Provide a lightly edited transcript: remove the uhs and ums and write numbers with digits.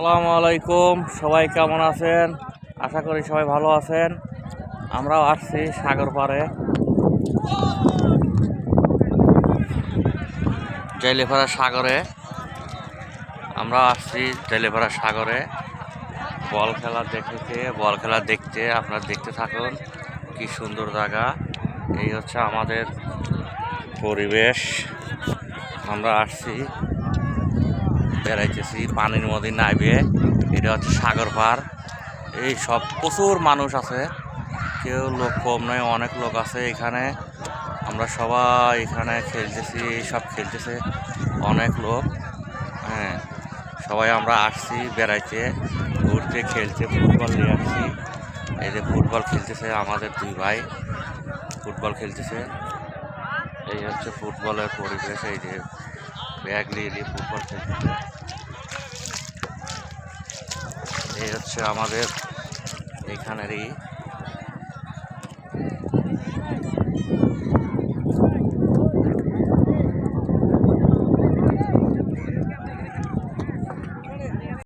আসসালামু আলাইকুম, সবাই কেমন আছেন? আশা করি সবাই ভালো আছেন। আমরাও আসছি সাগর পাড়ে, জেলেপাড়া সাগরে। আমরা আসছি জেলেপাড়া সাগরে বল খেলা দেখতে। আপনারা দেখতে থাকুন, কি সুন্দর জায়গা। এই হচ্ছে আমাদের পরিবেশ। আমরা আসছি, বেড়াইতেছি পানির মধ্যে নাইবে। এটা হচ্ছে সাগর পাড়। এই সব প্রচুর মানুষ আছে, কেউ লোক কম নয়, অনেক লোক আছে এখানে। আমরা সবাই এখানে খেলতেছি, সব খেলতেছে অনেক লোক। হ্যাঁ, সবাই আমরা আসছি বেড়াইতে, ঘুরতে, খেলতে। ফুটবল নিয়ে আসছি। এই যে ফুটবল খেলতেছে আমাদের দুই ভাই, ফুটবল খেলতেছে। এই হচ্ছে ফুটবলের পরিবেশ। এই যে ব্যাগ নিয়ে ফুটবল খেলতেছে। এই হচ্ছে আমাদের এখানেরই